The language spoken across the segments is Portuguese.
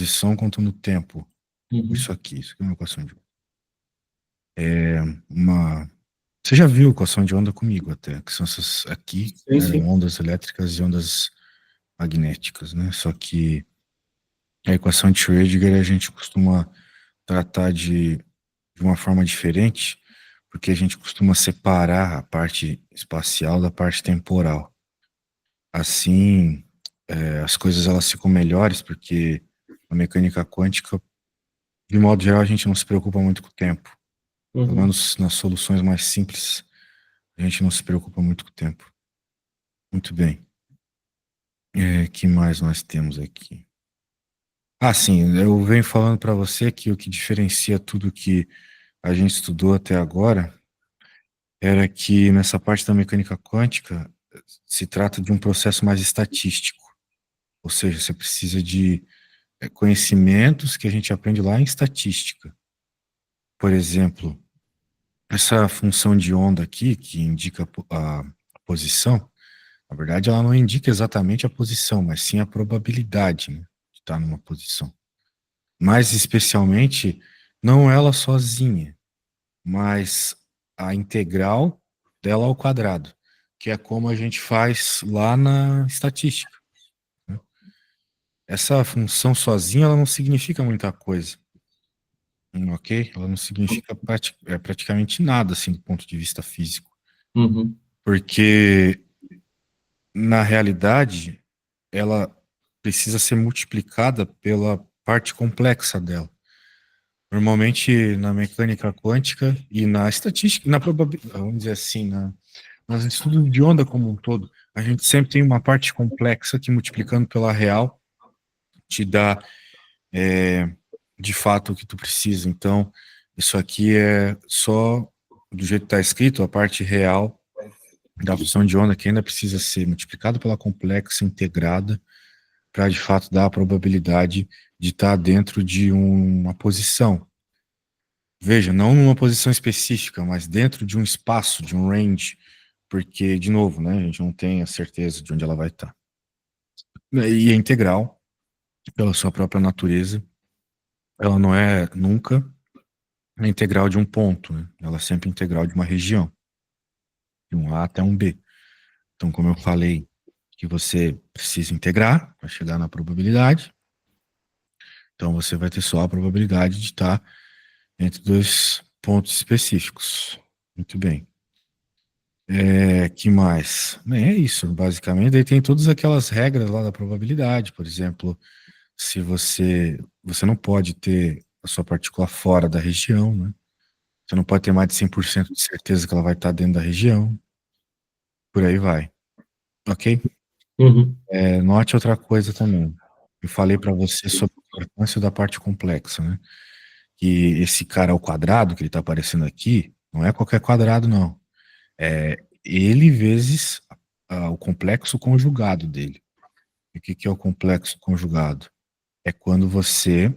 posição quanto no tempo. Uhum. Isso aqui é uma equação de onda. Você já viu equação de onda comigo até, que são essas aqui, Sim, eram sim. ondas elétricas e ondas magnéticas, né? Só que a equação de Schrödinger a gente costuma tratar de uma forma diferente, porque a gente costuma separar a parte espacial da parte temporal. Assim, as coisas elas ficam melhores, porque a mecânica quântica, de modo geral, a gente não se preocupa muito com o tempo. Pelo Uhum. menos nas soluções mais simples, a gente não se preocupa muito com o tempo. Muito bem. Que mais nós temos aqui? Ah, sim, eu venho falando para você que o que diferencia tudo que a gente estudou até agora era que nessa parte da mecânica quântica se trata de um processo mais estatístico. Ou seja, você precisa de conhecimentos que a gente aprende lá em estatística. Por exemplo, essa função de onda aqui, que indica a posição, na verdade ela não indica exatamente a posição, mas sim a probabilidade, né, de estar numa posição. Mais especialmente, não ela sozinha, mas a integral dela ao quadrado, que é como a gente faz lá na estatística, né? Essa função sozinha ela não significa muita coisa, ok? Ela não significa praticamente nada, assim, do ponto de vista físico, Uhum. porque, na realidade, ela precisa ser multiplicada pela parte complexa dela. Normalmente, na mecânica quântica e na estatística, na probabilidade, vamos dizer assim, nos estudos de onda como um todo, a gente sempre tem uma parte complexa que, multiplicando pela real, te dá, de fato, o que tu precisa. Então, isso aqui é só, do jeito que está escrito, a parte real da função de onda que ainda precisa ser multiplicada pela complexa, integrada, para, de fato, dar a probabilidade de estar dentro de uma posição. Veja, não numa posição específica, mas dentro de um espaço, de um range, porque, de novo, né, a gente não tem a certeza de onde ela vai estar. E a integral, pela sua própria natureza, ela não é nunca a integral de um ponto, né? Ela é sempre a integral de uma região, de um A até um B. Então, como eu falei, que você precisa integrar para chegar na probabilidade, então você vai ter só a probabilidade de estar entre dois pontos específicos. Muito bem. Que mais? É isso, basicamente. Daí tem todas aquelas regras lá da probabilidade, por exemplo, se você não pode ter a sua partícula fora da região, né? Você não pode ter mais de 100% de certeza que ela vai estar dentro da região, por aí vai, ok? Uhum. Note outra coisa também. Eu falei para você sobre a importância da parte complexa, né? Que esse cara ao quadrado que ele está aparecendo aqui, não é qualquer quadrado, não. É ele vezes o complexo conjugado dele. E o que que é o complexo conjugado? É quando você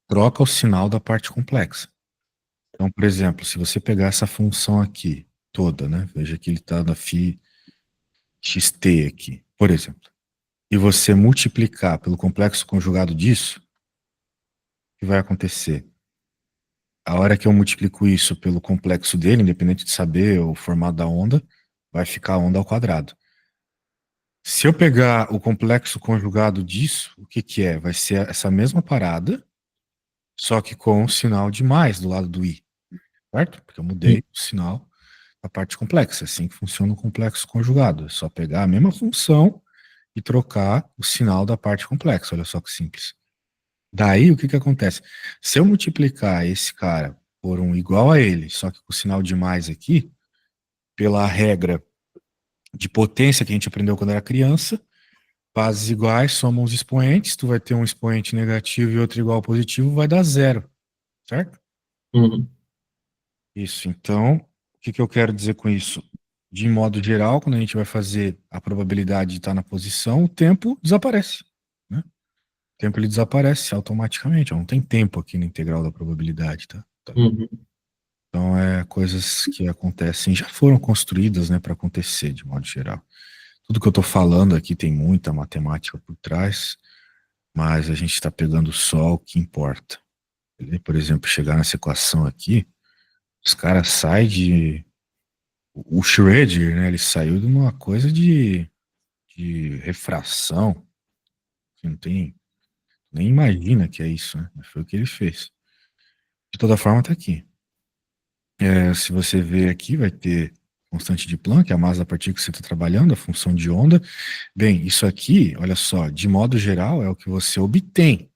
troca o sinal da parte complexa. Então, por exemplo, se você pegar essa função aqui toda, né? Veja que ele está na φ xt aqui, por exemplo, e você multiplicar pelo complexo conjugado disso, o que vai acontecer? A hora que eu multiplico isso pelo complexo dele, independente de saber o formato da onda, vai ficar a onda ao quadrado. Se eu pegar o complexo conjugado disso, o que que é? Vai ser essa mesma parada, só que com o sinal de mais do lado do i, certo? Porque eu mudei o sinal da parte complexa. É assim que funciona o complexo conjugado. É só pegar a mesma função e trocar o sinal da parte complexa. Olha só que simples. Daí, o que que acontece? Se eu multiplicar esse cara por um igual a ele, só que com o sinal de mais aqui, pela regra de potência que a gente aprendeu quando era criança, bases iguais somam os expoentes, tu vai ter um expoente negativo e outro igual ao positivo, vai dar zero, certo? Uhum. Isso, então, o que que eu quero dizer com isso? De modo geral, quando a gente vai fazer a probabilidade de estar na posição, o tempo desaparece, né? O tempo ele desaparece automaticamente, não tem tempo aqui na integral da probabilidade, tá? Uhum. Então, coisas que acontecem, já foram construídas, né, para acontecer, de modo geral. Tudo que eu estou falando aqui tem muita matemática por trás, mas a gente está pegando só o que importa. Por exemplo, chegar nessa equação aqui, os caras saem de. O Schrödinger, né? Ele saiu de uma coisa de refração, que não tem. Nem imagina que é isso, né? Mas foi o que ele fez. De toda forma, tá aqui. Se você ver aqui, vai ter constante de Planck, a massa da partícula que você está trabalhando, a função de onda. Bem, isso aqui, olha só, de modo geral, é o que você obtém,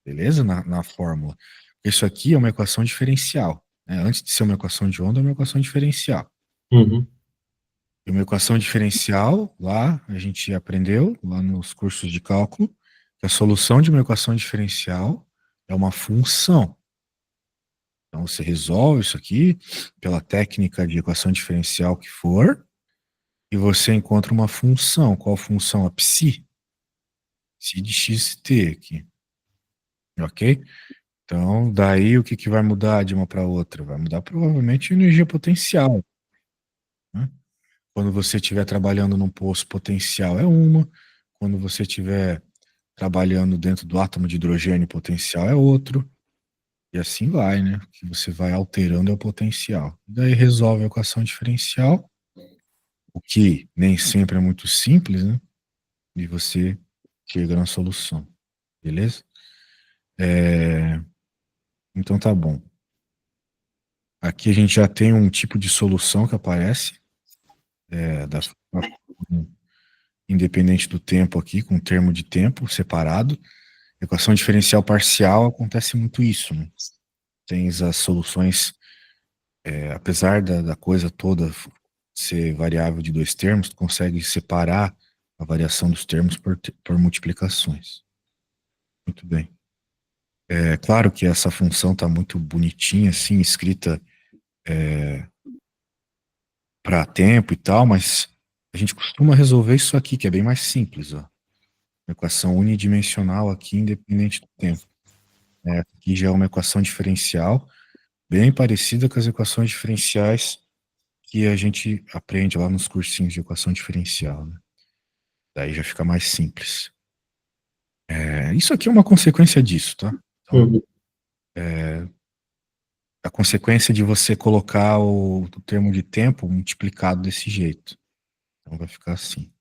beleza? Na fórmula. Isso aqui é uma equação diferencial, né? Antes de ser uma equação de onda, é uma equação diferencial. Uhum. E uma equação diferencial, lá a gente aprendeu, lá nos cursos de cálculo, que a solução de uma equação diferencial é uma função. Então você resolve isso aqui pela técnica de equação diferencial que for, e você encontra uma função. Qual função? A psi. Psi de x e t aqui. Ok? Então, daí o que, que vai mudar de uma para outra? Vai mudar provavelmente a energia potencial, né? Quando você estiver trabalhando num poço potencial é uma, quando você estiver trabalhando dentro do átomo de hidrogênio potencial é outro, e assim vai, né? O que você vai alterando é o potencial. Daí resolve a equação diferencial, o que nem sempre é muito simples, né? E você chega na solução, beleza? Então tá bom. Aqui a gente já tem um tipo de solução que aparece, da independente do tempo aqui, com termo de tempo separado. Equação diferencial parcial acontece muito isso, né? Tens as soluções, apesar da coisa toda ser variável de dois termos, tu consegue separar a variação dos termos por multiplicações. Muito bem. É claro que essa função está muito bonitinha, assim, escrita para tempo e tal, mas a gente costuma resolver isso aqui, que é bem mais simples, ó. Uma equação unidimensional aqui, independente do tempo. Aqui já é uma equação diferencial, bem parecida com as equações diferenciais que a gente aprende lá nos cursinhos de equação diferencial, né? Daí já fica mais simples. Isso aqui é uma consequência disso, tá? Então, Uhum. a consequência de você colocar o termo de tempo multiplicado desse jeito. Então vai ficar assim.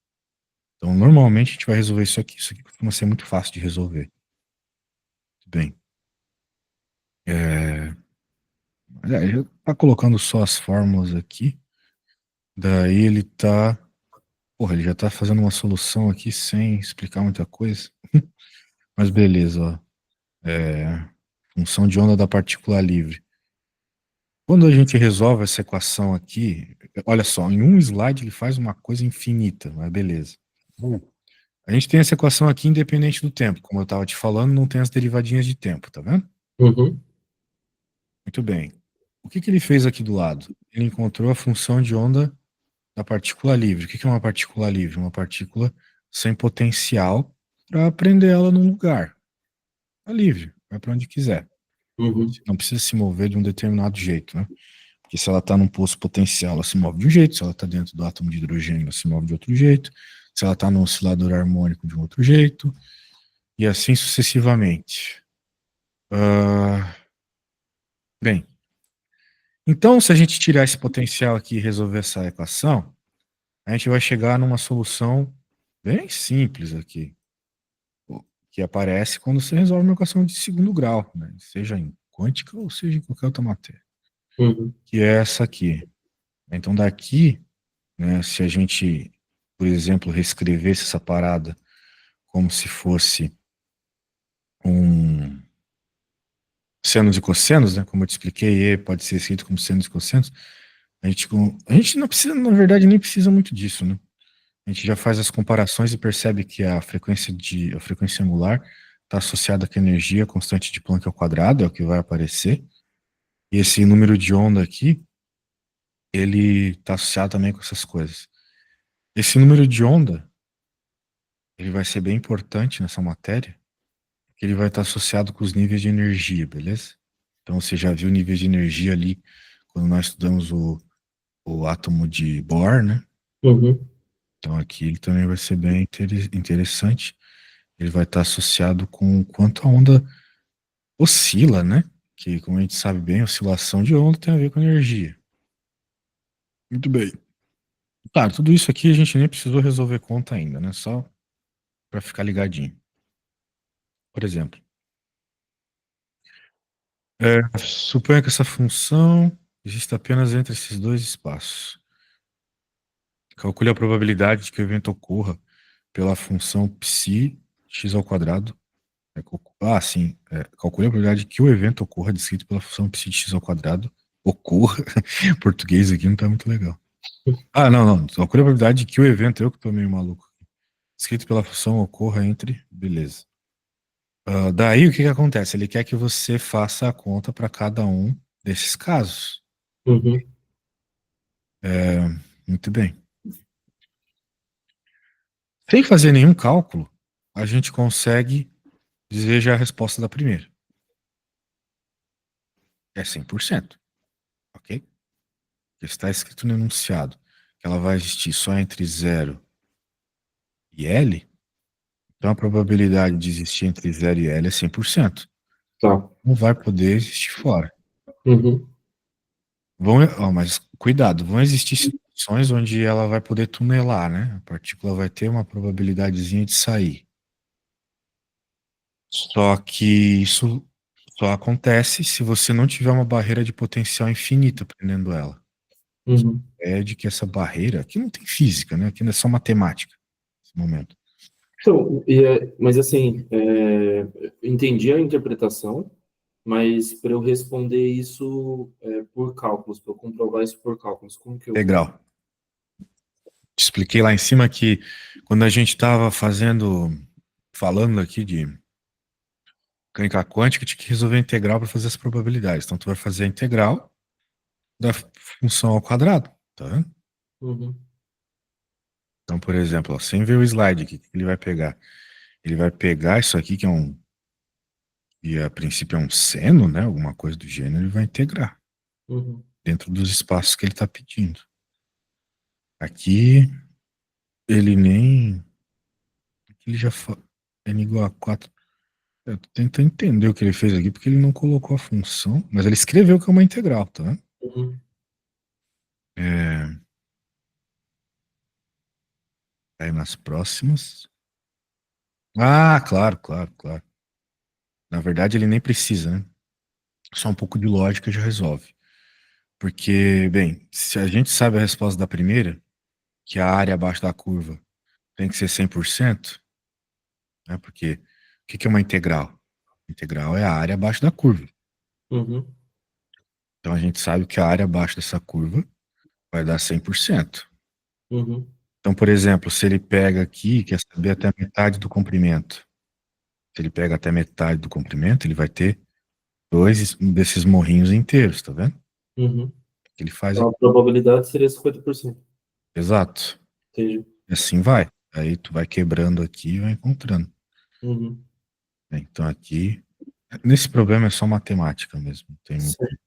Então, normalmente a gente vai resolver isso aqui. Isso aqui costuma ser muito fácil de resolver. Muito bem. Ele tá colocando só as fórmulas aqui. Daí ele tá. Porra, ele já tá fazendo uma solução aqui sem explicar muita coisa. Mas beleza, ó. Função de onda da partícula livre. Quando a gente resolve essa equação aqui, olha só, em um slide ele faz uma coisa infinita, mas beleza. A gente tem essa equação aqui independente do tempo. Como eu estava te falando, não tem as derivadinhas de tempo, tá vendo? Uhum. Muito bem. O que que ele fez aqui do lado? Ele encontrou a função de onda da partícula livre. O que que é uma partícula livre? Uma partícula sem potencial para prender ela num lugar. Tá livre, vai para onde quiser. Uhum. Não precisa se mover de um determinado jeito, né? Porque se ela está num poço potencial, ela se move de um jeito. Se ela está dentro do átomo de hidrogênio, ela se move de outro jeito. Se ela está no oscilador harmônico, de um outro jeito. E assim sucessivamente. Ah, bem, então se a gente tirar esse potencial aqui e resolver essa equação, a gente vai chegar numa solução bem simples aqui, que aparece quando você resolve uma equação de segundo grau, né? Seja em quântica ou seja em qualquer outra matéria, Uhum. que é essa aqui. Então daqui, né, se a gente, por exemplo, reescrevesse essa parada como se fosse um senos e cossenos, né, como eu te expliquei, E pode ser escrito como senos e cossenos, a gente não precisa, na verdade, nem precisa muito disso, né? A gente já faz as comparações e percebe que a frequência angular está associada com a energia constante de Planck ao quadrado, é o que vai aparecer. E esse número de onda aqui, ele está associado também com essas coisas. Esse número de onda, ele vai ser bem importante nessa matéria, porque ele vai estar associado com os níveis de energia, beleza? Então você já viu níveis de energia ali quando nós estudamos o átomo de Bohr, né? Uhum. Então aqui ele também vai ser bem interessante. ele vai estar associado com o quanto a onda oscila, né? Que, como a gente sabe bem, oscilação de onda tem a ver com energia. Muito bem. Claro, tudo isso aqui a gente nem precisou resolver conta ainda, né? Só para ficar ligadinho. Por exemplo, suponha que essa função exista apenas entre esses dois espaços. Calcule a probabilidade de que o evento ocorra pela função psi x ao quadrado. Sim. Calcule a probabilidade de que o evento ocorra descrito pela função psi de x ao quadrado. Ocorra. Português aqui não tá muito legal. Não, não. Calcule a probabilidade de que o evento, eu que tô meio maluco, descrito pela função ocorra entre. Beleza. Daí o que que acontece? Ele quer que você faça a conta para cada um desses casos. Uhum. Muito bem. Sem fazer nenhum cálculo, a gente consegue dizer já a resposta da primeira. É 100%, ok? Porque está escrito no enunciado que ela vai existir só entre 0 e L, então a probabilidade de existir entre 0 e L é 100%. Tá. Não vai poder existir fora. Uhum. Mas cuidado, vão existir situações onde ela vai poder tunelar, né? A partícula vai ter uma probabilidadezinha de sair. Só que isso só acontece se você não tiver uma barreira de potencial infinita prendendo ela. Uhum. É de que essa barreira, aqui não tem física, né? Aqui é só matemática, nesse momento. Então, mas assim, entendi a interpretação, mas para eu responder isso por cálculos, para eu comprovar isso por cálculos, como que eu. Integral. Te expliquei lá em cima que quando a gente estava falando aqui de mecânica quântica, tinha que resolver a integral para fazer as probabilidades. Então, tu vai fazer a integral da função ao quadrado, tá vendo? Uhum. Então, por exemplo, ó, sem ver o slide aqui, o que ele vai pegar? Ele vai pegar isso aqui, que a princípio é um seno, né? Alguma coisa do gênero, e vai integrar Uhum. dentro dos espaços que ele está pedindo. Aqui, ele nem. Aqui ele já n igual a 4. Eu tô tentando entender o que ele fez aqui, porque ele não colocou a função, mas ele escreveu que é uma integral, tá vendo? Uhum. É, aí nas próximas. Claro, claro, claro. Na verdade, ele nem precisa, né? Só um pouco de lógica já resolve. Porque, bem, se a gente sabe a resposta da primeira, que a área abaixo da curva tem que ser 100%, né? Porque o que que é uma integral? Integral é a área abaixo da curva. Uhum. Então a gente sabe que a área abaixo dessa curva vai dar 100%. Uhum. Então, por exemplo, se ele pega aqui, quer saber até a metade do comprimento. Se ele pega até metade do comprimento, ele vai ter dois desses morrinhos inteiros, tá vendo? Uhum. Que ele faz Então, aqui. a probabilidade seria 50%. Exato. Entendi. E assim vai. Aí tu vai quebrando aqui e vai encontrando. Uhum. Então aqui, nesse problema é só matemática mesmo. Tem muito. Sim.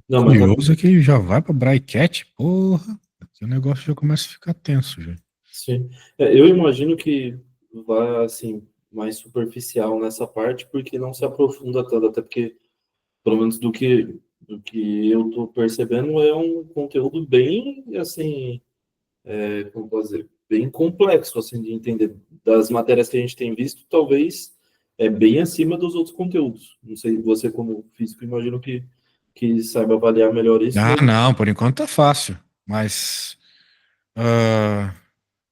Não, mas tá. Curioso é que ele já vai pra Braikett, porra. Aqui o negócio já começa a ficar tenso já. Sim. Eu imagino que vai, assim, mais superficial nessa parte, porque não se aprofunda tanto, até porque, pelo menos do que eu estou percebendo, é um conteúdo bem, assim, como posso dizer, bem complexo, assim, de entender. Das matérias que a gente tem visto, talvez é bem acima dos outros conteúdos. Não sei, você como físico, imagino que saiba avaliar melhor isso, mas. Não, por enquanto tá fácil. Mas. ah,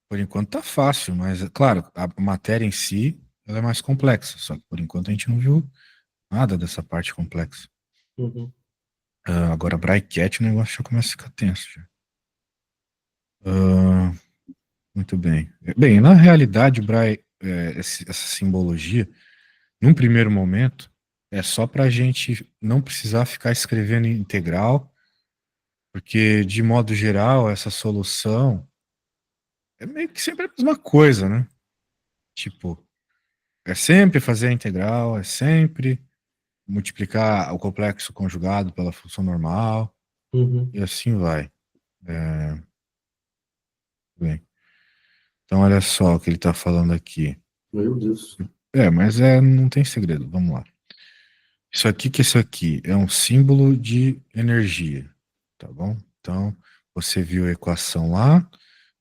por enquanto tá fácil, mas, claro, a matéria em si ela é mais complexa. Só que por enquanto a gente não viu nada dessa parte complexa. Uhum, Agora, Braikett, o negócio já começa a ficar tenso. Já. Ah, muito bem. Bem, na realidade, essa simbologia, num primeiro momento, é só para a gente não precisar ficar escrevendo integral, porque, de modo geral, essa solução é meio que sempre a mesma coisa, né? Tipo, é sempre fazer a integral, é sempre multiplicar o complexo conjugado pela função normal, uhum, e assim vai. Bem, então, olha só o que ele está falando aqui. Meu Deus. Mas não tem segredo. Vamos lá. Isso aqui que isso aqui é um símbolo de energia, tá bom? Então, você viu a equação lá,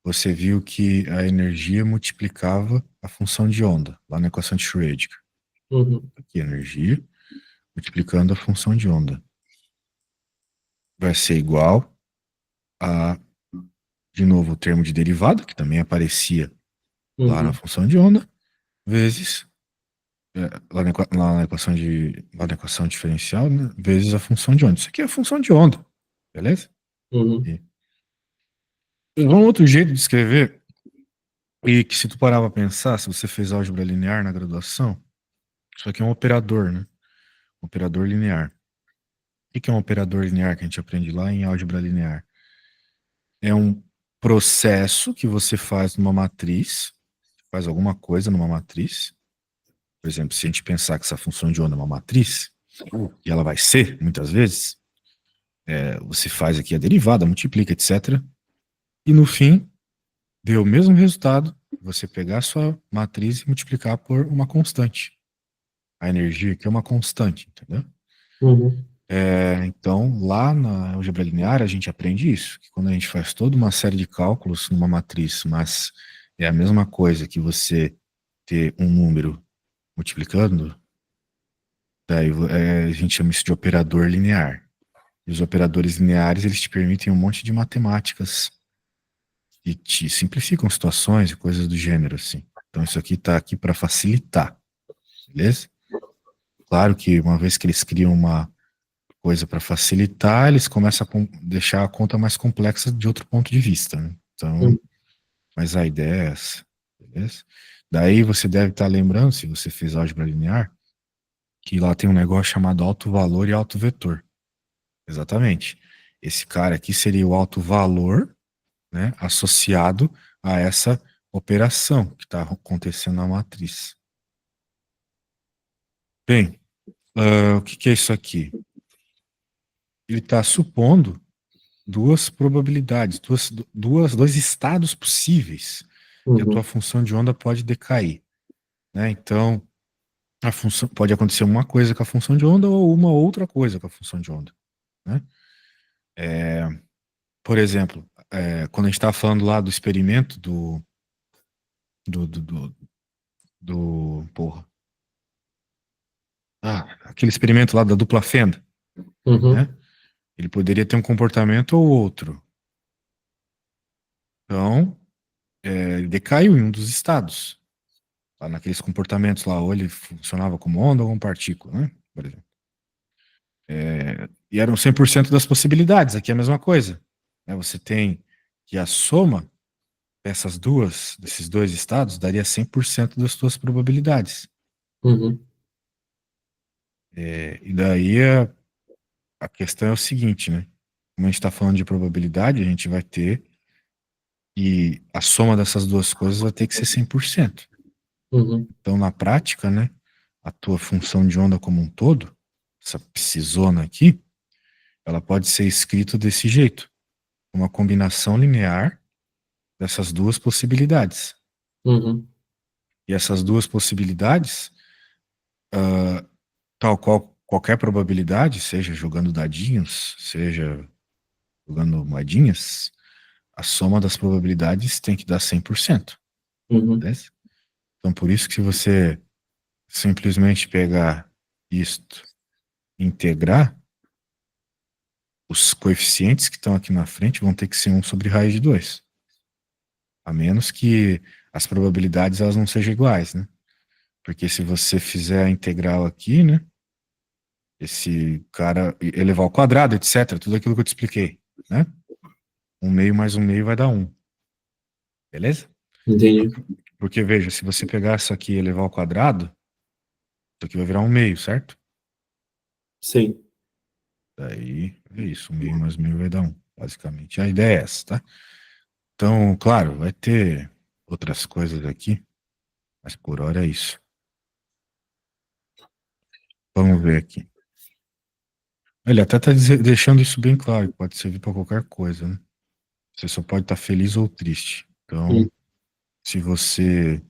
você viu que a energia multiplicava a função de onda, lá na equação de Schrödinger. Uhum, Aqui, energia multiplicando a função de onda. Vai ser igual a, de novo, o termo de derivada, que também aparecia lá na uhum, função de onda, vezes, lá na equação diferencial, né, vezes a função de onda. Isso aqui é a função de onda, beleza? uhum, E um outro jeito de escrever, e que se tu parar pra pensar, se você fez álgebra linear na graduação, isso aqui é um operador, né? Um operador linear. O que é um operador linear que a gente aprende lá em álgebra linear? É um processo que você faz numa matriz, faz alguma coisa numa matriz. Por exemplo, se a gente pensar que essa função de onda é uma matriz, e ela vai ser, muitas vezes, você faz aqui a derivada, multiplica, etc. E no fim, deu o mesmo resultado, você pegar a sua matriz e multiplicar por uma constante. A energia que é uma constante, entendeu? uhum, Então, lá na álgebra linear, a gente aprende isso, que quando a gente faz toda uma série de cálculos numa matriz, mas é a mesma coisa que você ter um número multiplicando, daí a gente chama isso de operador linear. E os operadores lineares, eles te permitem um monte de matemáticas e te simplificam situações e coisas do gênero, assim. Então, isso aqui está aqui para facilitar, beleza? Claro que uma vez que eles criam uma coisa para facilitar, eles começam a deixar a conta mais complexa de outro ponto de vista, né? Então, uhum, mas a ideia é essa, beleza? Daí você deve estar lembrando, se você fez álgebra linear, que lá tem um negócio chamado alto valor e alto vetor. Exatamente. Esse cara aqui seria o alto valor, né, associado a essa operação que está acontecendo na matriz. Bem, o que que é isso aqui? Ele está supondo duas probabilidades, dois estados possíveis que a tua uhum, função de onda pode decair, né? Então, a função pode acontecer uma coisa com a função de onda ou uma outra coisa com a função de onda, né? Por exemplo, quando a gente estava falando lá do experimento do, do, do, porra, aquele experimento lá da dupla fenda, uhum, né? Ele poderia ter um comportamento ou outro. Então, ele decaiu em um dos estados. Lá naqueles comportamentos lá, ou ele funcionava como onda ou como partícula, né? Por exemplo. E eram 100% das possibilidades. Aqui é a mesma coisa, né? Você tem que a soma desses dois estados, daria 100% das suas probabilidades. uhum, E daí a questão é o seguinte, né? Como a gente está falando de probabilidade, a gente vai ter e a soma dessas duas coisas vai ter que ser 100%. uhum, Então, na prática, né, a tua função de onda como um todo, essa psizona aqui, ela pode ser escrita desse jeito, uma combinação linear dessas duas possibilidades. uhum, E essas duas possibilidades, tal qual qualquer probabilidade, seja jogando dadinhos, seja jogando moedinhas, a soma das probabilidades tem que dar 100%. uhum, Beleza? Então, por isso que se você simplesmente pegar isto e integrar, os coeficientes que estão aqui na frente vão ter que ser 1/raiz de 2. A menos que as probabilidades elas não sejam iguais, né? Porque se você fizer a integral aqui, né? Esse cara elevar ao quadrado, etc., tudo aquilo que eu te expliquei, né? 1/2 mais 1/2 vai dar 1. Beleza? entendi. Porque, veja, se você pegar isso aqui e elevar ao quadrado, isso aqui vai virar 1/2, certo? Sim. Daí é isso, 1/2 mais 1/2 vai dar 1, basicamente. A ideia é essa, tá? Então, claro, vai ter outras coisas aqui, mas por hora é isso. Vamos ver aqui. Ele até está deixando isso bem claro, que pode servir para qualquer coisa, né? Você só pode estar feliz ou triste. Então, Hum, se você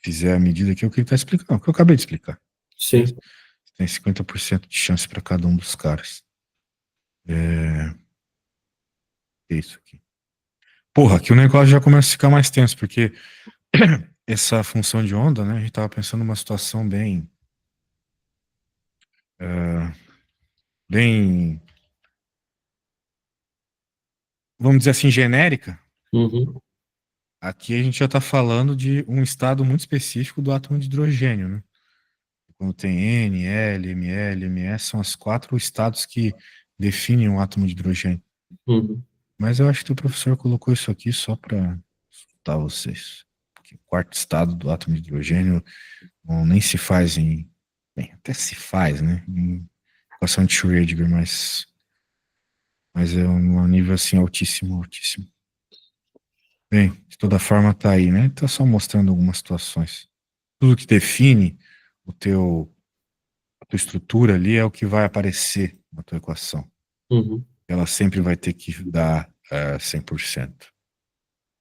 fizer a medida aqui, é o que ele está explicando, o que eu acabei de explicar. Beleza? Sim. Tem 50% de chance para cada um dos caras. É isso aqui. Porra, aqui o negócio já começa a ficar mais tenso, porque essa função de onda, né? A gente tava pensando numa situação é, bem, vamos dizer assim, genérica. Uhum. Aqui a gente já está falando de um estado muito específico do átomo de hidrogênio, né? Quando tem N, L, Ml, Ms, são os quatro estados que definem um átomo de hidrogênio. Uhum. Mas eu acho que o professor colocou isso aqui só para assustar vocês. Porque o quarto estado do átomo de hidrogênio nem se faz em. Bem, até se faz, né? Em equação de Schrödinger, mas é um nível assim altíssimo, altíssimo. Bem, de toda forma tá aí, né? Tá só mostrando algumas situações. Tudo que define o a tua estrutura ali é o que vai aparecer na tua equação. Uhum. Ela sempre vai ter que dar 100%.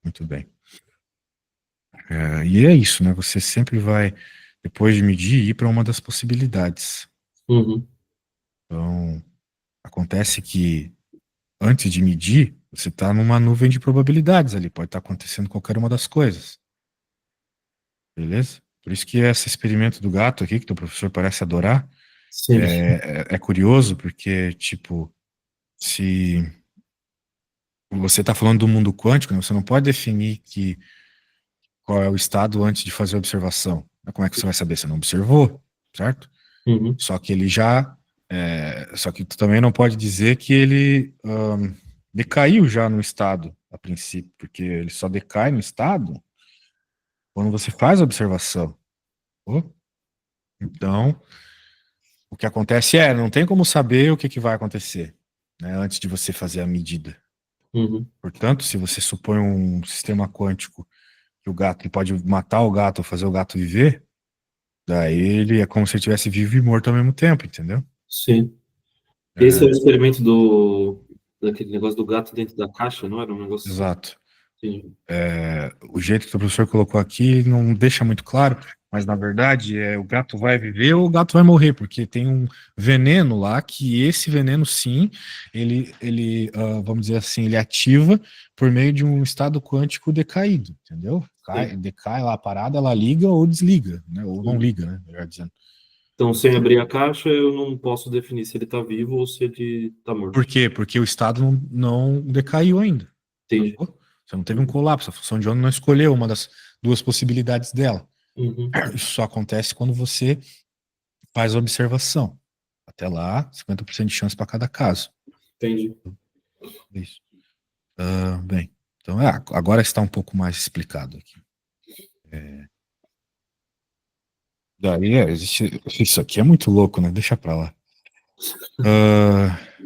Muito bem. E é isso, né? Você sempre vai, depois de medir, ir para uma das possibilidades. Uhum. Então, acontece que antes de medir, você está numa nuvem de probabilidades ali. Pode estar acontecendo qualquer uma das coisas. Beleza? Por isso que esse experimento do gato aqui, que o professor parece adorar, Sim. é curioso, porque, tipo, se você está falando do mundo quântico, né, você não pode definir qual é o estado antes de fazer a observação. Como é que você vai saber? Você não observou, certo? Uhum. Só que ele já. Só que tu também não pode dizer que ele decaiu já no estado, a princípio, porque ele só decai no estado quando você faz a observação. Oh, então, o que acontece não tem como saber o que vai acontecer, né, antes de você fazer a medida. Uhum. Portanto, se você supõe um sistema quântico que o gato que pode matar o gato ou fazer o gato viver, daí ele é como se ele estivesse vivo e morto ao mesmo tempo, entendeu? Sim. Esse é o É, experimento daquele negócio do gato dentro da caixa, não era um negócio assim? exato. Sim. O jeito que o professor colocou aqui não deixa muito claro, mas na verdade o gato vai viver ou o gato vai morrer, porque tem um veneno lá que esse veneno sim, vamos dizer assim, ele ativa por meio de um estado quântico decaído, entendeu? Sim. Decai lá a parada, ela liga ou desliga, né? Ou não Uhum. liga, né? Melhor dizendo. Então, sem abrir a caixa, eu não posso definir se ele está vivo ou se ele está Por morto. quê? Porque o estado não decaiu ainda. Entendi. Sacou? Você não teve um Uhum. colapso, a função de onda não escolheu uma das duas possibilidades dela. Uhum. Isso só acontece quando você faz a observação. Até lá, 50% de chance para cada caso. Entendi. É isso. Bem, então agora está um pouco mais explicado aqui. Daí, isso aqui é muito louco, né? Deixa pra lá.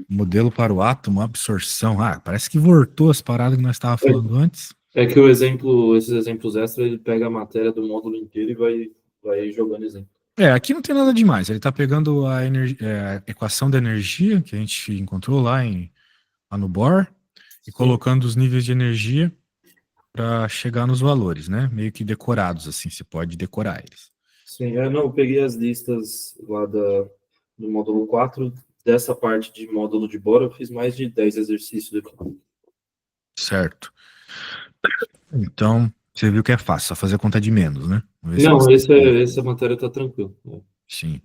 Modelo para o átomo, absorção. Parece que voltou as paradas que nós estávamos falando antes. É que o exemplo, esses exemplos extras, ele pega a matéria do módulo inteiro e vai jogando exemplo. Aqui não tem nada demais. Ele está pegando a equação da energia que a gente encontrou lá no Bohr e Sim, colocando os níveis de energia para chegar nos valores, né? Meio que decorados, assim, você pode decorar eles. sim. Não, eu peguei as listas lá do módulo 4 dessa parte de módulo de Bora, eu fiz mais de 10 exercícios aqui. Certo. Então, você viu que é fácil, só fazer conta de menos, né? Vamos ver se Não, você tem. essa matéria tá tranquila. Sim.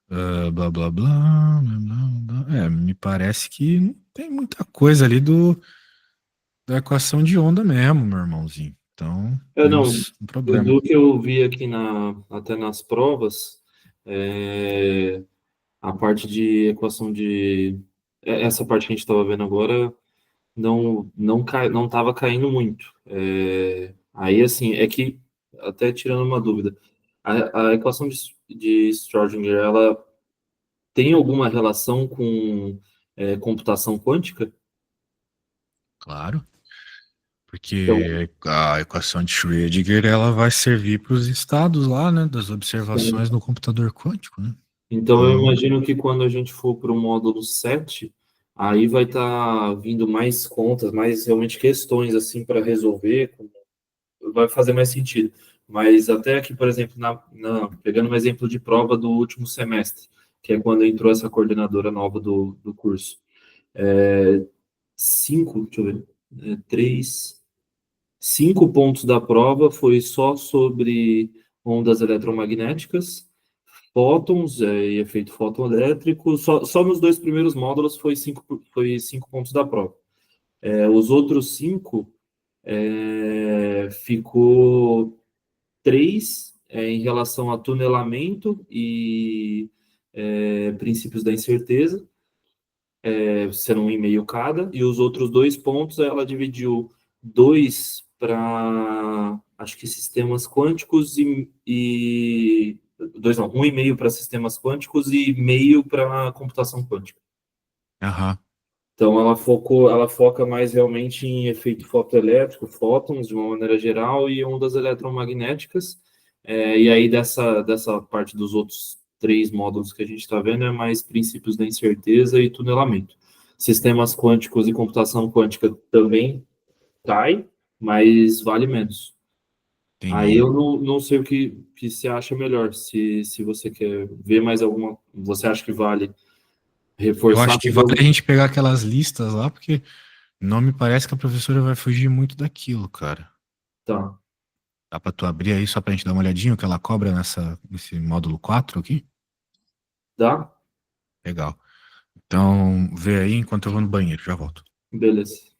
Blá, blá, blá, blá, blá, blá. Me parece que não tem muita coisa ali da equação de onda mesmo, meu irmãozinho. Então, Não, temos um problema. do que eu vi aqui até nas provas, a parte de equação essa parte que a gente estava vendo agora não estava caindo muito. Aí, assim, é que, até tirando uma dúvida, a equação de Schrödinger, ela tem alguma relação com computação quântica? Claro, Então, porque a equação de Schrödinger ela vai servir para os estados lá, né, das sim. observações no computador quântico, né? Então, eu Então, imagino que quando a gente for para o módulo 7 aí vai estar vindo mais contas, mais realmente questões assim para resolver, vai fazer mais sentido. Mas até aqui, por exemplo, pegando um exemplo de prova do último semestre, que é quando entrou essa coordenadora nova do curso. É, deixa eu ver, 5 pontos da prova foi só sobre ondas eletromagnéticas, fótons, e efeito fotoelétrico. Só nos dois primeiros módulos foi 5 pontos da prova. Os outros 5 ficou 3 em relação a tunelamento e princípios da incerteza, sendo 1,5 cada, e os outros 2 pontos ela dividiu 2 para, acho que sistemas quânticos e 2 não, 1,5 para sistemas quânticos e meio para computação quântica. Aham. Então ela foca mais realmente em efeito fotoelétrico, fótons de uma maneira geral e ondas eletromagnéticas. E aí dessa parte dos outros 3 módulos que a gente está vendo é mais princípios da incerteza e tunelamento. Sistemas quânticos e computação quântica também cai, mas vale menos. Aí Entendi. eu não sei o que se acha melhor. Se você quer ver mais alguma, você acha que vale Eu reforçar acho que mais vale a algum? gente pegar aquelas listas lá, porque não me parece que a professora vai fugir muito daquilo, cara. Tá, Dá pra tu abrir aí só pra gente dar uma olhadinha o que ela cobra nesse módulo 4 aqui? dá? Legal. Então, vê aí enquanto eu vou no banheiro, já volto. Beleza.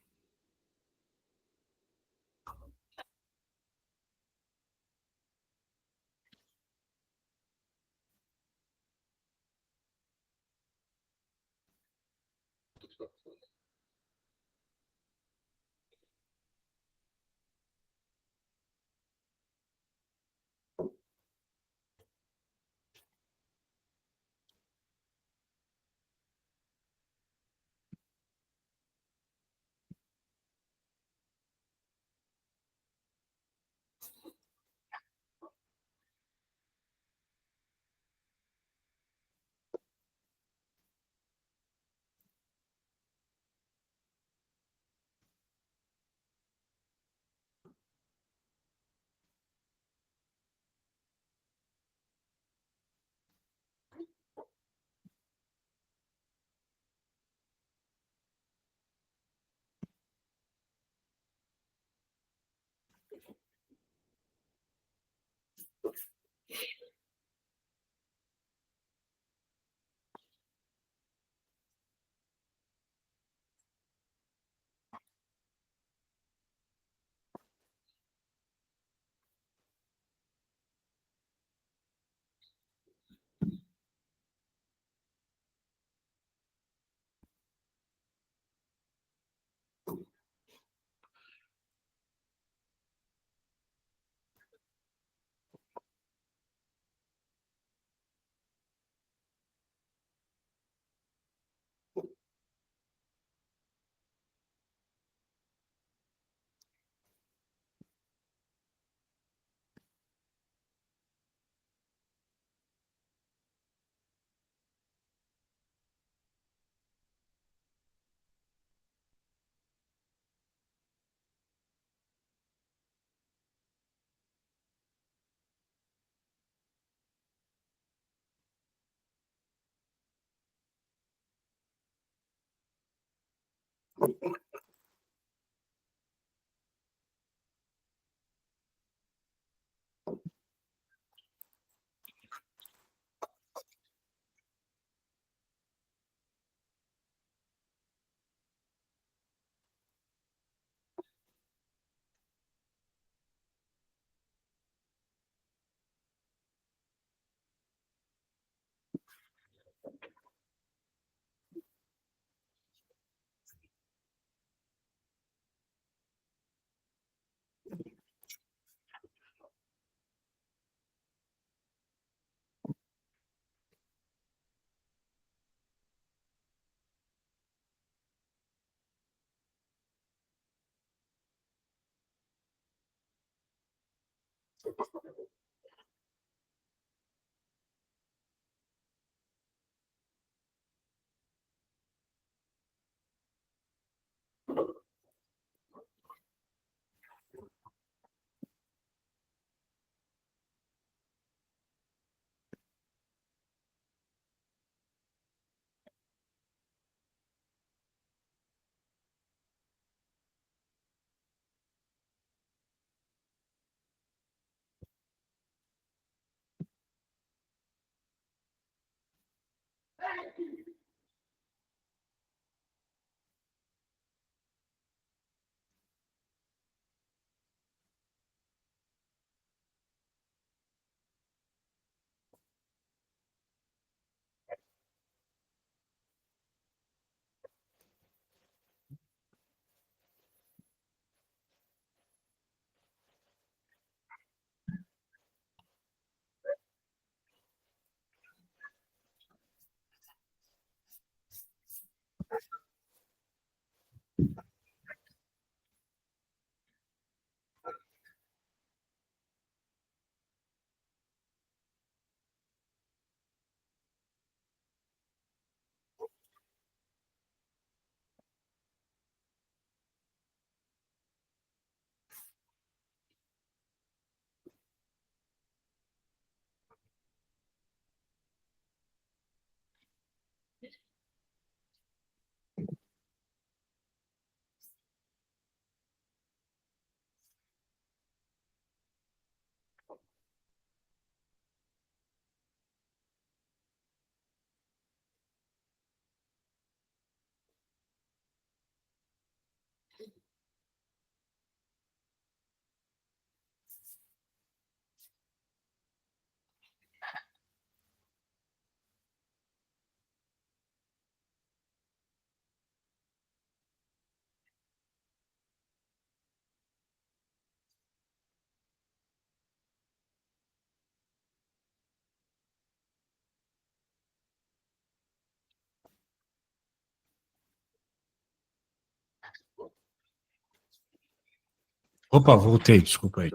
Opa, voltei, desculpa aí.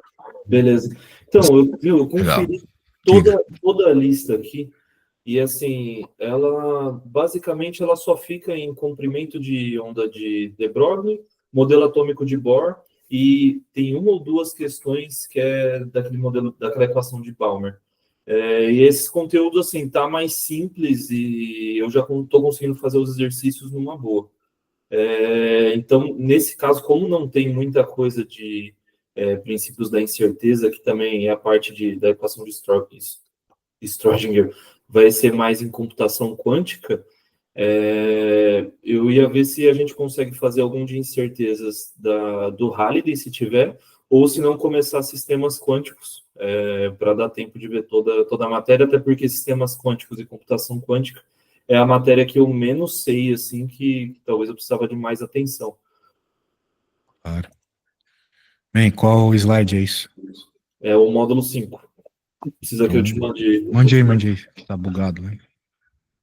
Beleza. Então, eu Legal. conferi Diga. toda a lista aqui, e assim, ela basicamente ela só fica em comprimento de onda de de Broglie, modelo atômico de Bohr, e tem uma ou duas questões que é daquele modelo, daquela equação de Balmer. E esses conteúdos, assim, tá mais simples e eu já estou conseguindo fazer os exercícios numa boa. Então, nesse caso, como não tem muita coisa de princípios da incerteza, que também é a parte da equação de Schrödinger, vai ser mais em computação quântica, eu ia ver se a gente consegue fazer algum de incertezas do Halliday, se tiver, ou se não começar sistemas quânticos, para dar tempo de ver toda a matéria, até porque sistemas quânticos e computação quântica é a matéria que eu menos sei, assim, que talvez eu precisava de mais atenção. Claro. Bem, qual slide é isso? É o módulo 5. Precisa que Então, eu te mande o mande aí, documento? mande aí. Tá bugado, né?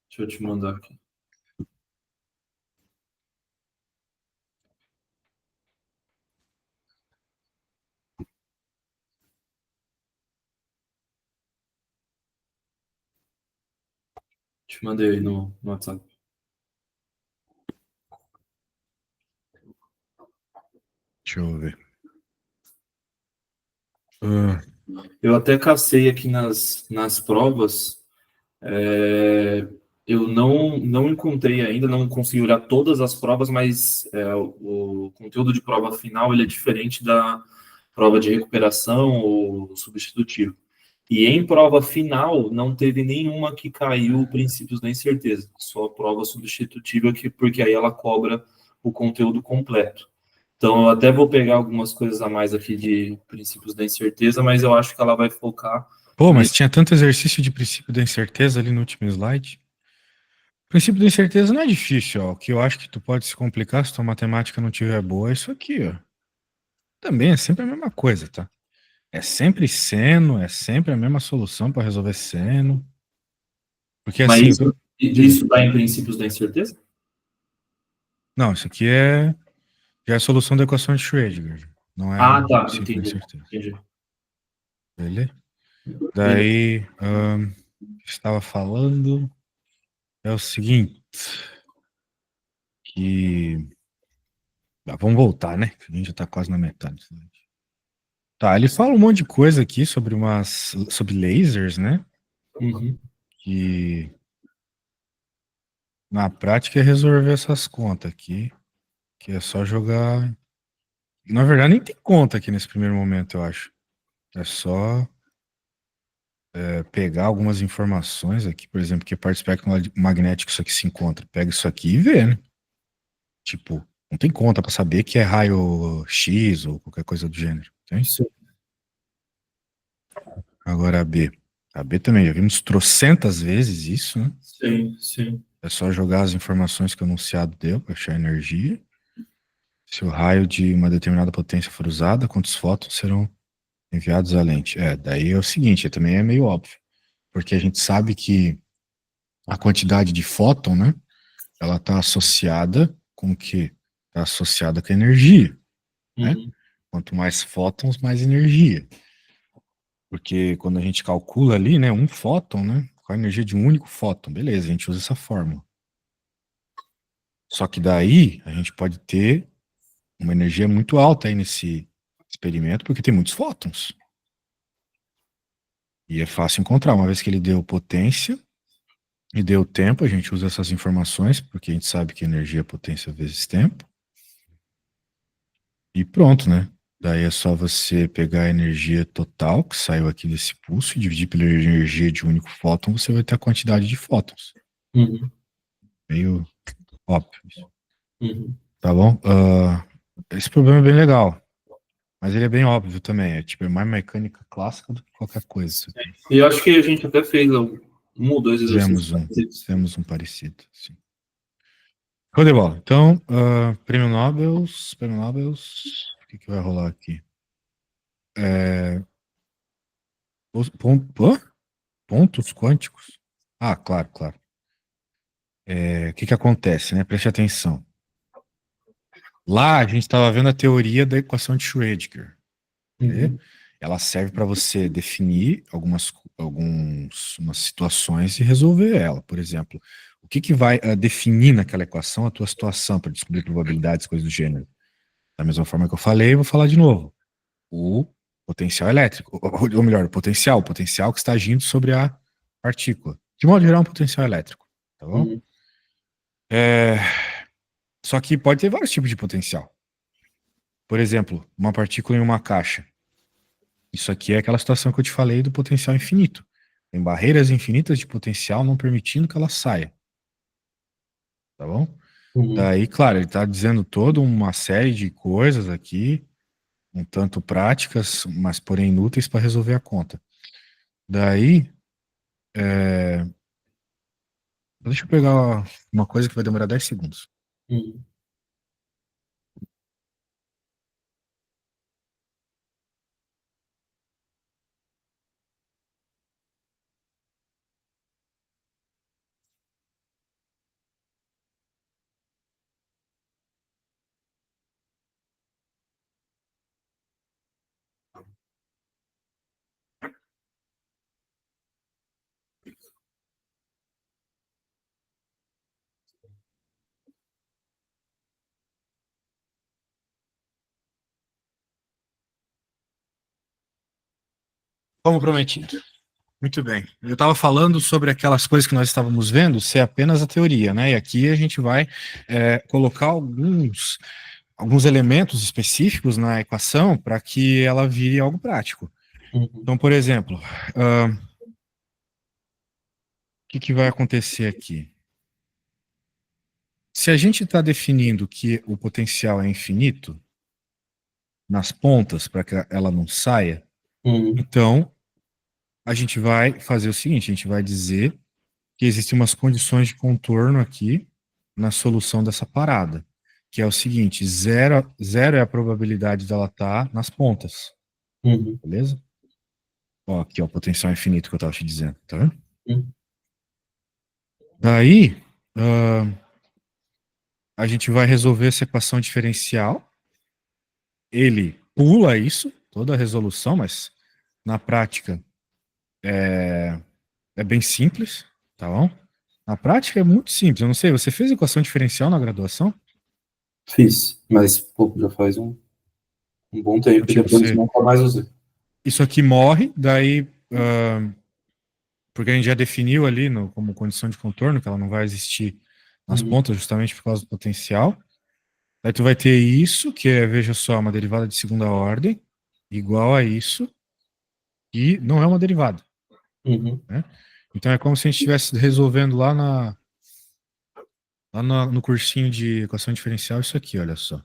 Deixa eu te mandar aqui. Te mandei aí no WhatsApp. Deixa eu ver. Ah, Eu até cacei aqui nas provas. Eu não encontrei ainda, não consegui olhar todas as provas, mas o conteúdo de prova final ele é diferente da prova de recuperação ou substitutivo. E em prova final, não teve nenhuma que caiu princípios da incerteza, só prova substitutiva, porque aí ela cobra o conteúdo completo. Então, eu até vou pegar algumas coisas a mais aqui de princípios da incerteza, mas eu acho que ela vai focar pô, mas nesse. tinha tanto exercício de princípio da incerteza ali no último slide. O princípio da incerteza não é difícil, ó. O que eu acho que tu pode se complicar se tua matemática não tiver boa é isso aqui, ó. Também é sempre a mesma coisa, tá? É sempre seno, é sempre a mesma solução para resolver seno. Porque Mas assim, diga. isso está em princípios da incerteza? Não, isso aqui já é a solução da equação de Schrödinger. Não é Ah, tá, princípio da entendi, incerteza. entendi. Beleza? Beleza. Daí, o que estava falando é o seguinte, que... vamos voltar, né? A gente já tá quase na metade. Tá, ele fala um monte de coisa aqui sobre lasers, né? Uhum. Que na prática é resolver essas contas aqui, que é só jogar. Na verdade, nem tem conta aqui nesse primeiro momento, eu acho. É só pegar algumas informações aqui, por exemplo, que parte espectro magnético isso aqui se encontra. Pega isso aqui e vê, né? Tipo, não tem conta pra saber que é raio X ou qualquer coisa do gênero. Entende? Sim, Agora a B. A B também, já vimos trocentas vezes isso, né? sim, sim. É só jogar as informações que o enunciado deu para achar energia. Se o raio de uma determinada potência for usada, quantos fótons serão enviados à lente? Daí é o seguinte, também é meio óbvio, porque a gente sabe que a quantidade de fóton, né, ela está associada com o quê? Está associada com a energia, né? Uhum. Quanto mais fótons, mais energia. Porque quando a gente calcula ali, né, um fóton, né, qual a energia de um único fóton? Beleza, a gente usa essa fórmula. Só que daí a gente pode ter uma energia muito alta aí nesse experimento, porque tem muitos fótons. E é fácil encontrar. Uma vez que ele deu potência e deu tempo, a gente usa essas informações, porque a gente sabe que energia é potência vezes tempo. E pronto, né? Daí é só você pegar a energia total que saiu aqui desse pulso e dividir pela energia de um único fóton, você vai ter a quantidade de fótons. Uhum. Meio óbvio. Uhum. Tá bom? Esse problema é bem legal, mas ele é bem óbvio também. É tipo, é mais mecânica clássica do que qualquer coisa isso aqui. E eu acho que a gente até fez um ou dois exercícios Fizemos um, parecidos. fizemos um parecido, sim. Show de bola. Então, prêmio Nobel, o que vai rolar aqui? É, pontos quânticos? Ah, claro, claro. O que acontece, né? Preste atenção. Lá a gente estava vendo a teoria da equação de Schrödinger. Né? Uhum. Ela serve para você definir umas situações e resolver ela. Por exemplo, o que que vai definir naquela equação a tua situação para descobrir probabilidades, coisas do gênero? Da mesma forma que eu falei, eu vou falar de novo. O potencial elétrico, ou melhor, o potencial que está agindo sobre a partícula. De modo geral, um potencial elétrico, tá bom? Uhum. É, só que pode ter vários tipos de potencial. Por exemplo, uma partícula em uma caixa. Isso aqui é aquela situação que eu te falei do potencial infinito. Tem barreiras infinitas de potencial não permitindo que ela saia, tá bom? Uhum. Daí, claro, ele está dizendo toda uma série de coisas aqui, um tanto práticas, mas porém inúteis para resolver a conta. Daí, deixa eu pegar uma coisa que vai demorar 10 segundos. Uhum. Como prometido. Muito bem. Eu estava falando sobre aquelas coisas que nós estávamos vendo ser apenas a teoria, né? E aqui a gente vai colocar alguns elementos específicos na equação para que ela vire algo prático. Uhum. Então, por exemplo, o que que vai acontecer aqui? Se a gente está definindo que o potencial é infinito nas pontas para que ela não saia, Uhum. então a gente vai fazer o seguinte: a gente vai dizer que existem umas condições de contorno aqui na solução dessa parada, que é o seguinte: zero é a probabilidade dela estar nas pontas, Uhum. beleza? Ó, aqui, ó, o potencial infinito que eu estava te dizendo, tá vendo? Uhum. Daí, ah, a gente vai resolver essa equação diferencial. Ele pula isso, toda a resolução, mas na prática é bem simples, tá bom? Na prática é muito simples. Eu não sei, você fez equação diferencial na graduação? Fiz, mas pô, já faz um bom tempo e Tipo, depois nunca mais usei. isso aqui morre, daí, porque a gente já definiu ali como condição de contorno que ela não vai existir nas Uhum. pontas justamente por causa do potencial. Daí tu vai ter isso, que é, veja só, uma derivada de segunda ordem, igual a isso, e não é uma derivada, Uhum. né? Então é como se a gente estivesse resolvendo no cursinho de equação diferencial isso aqui, olha só.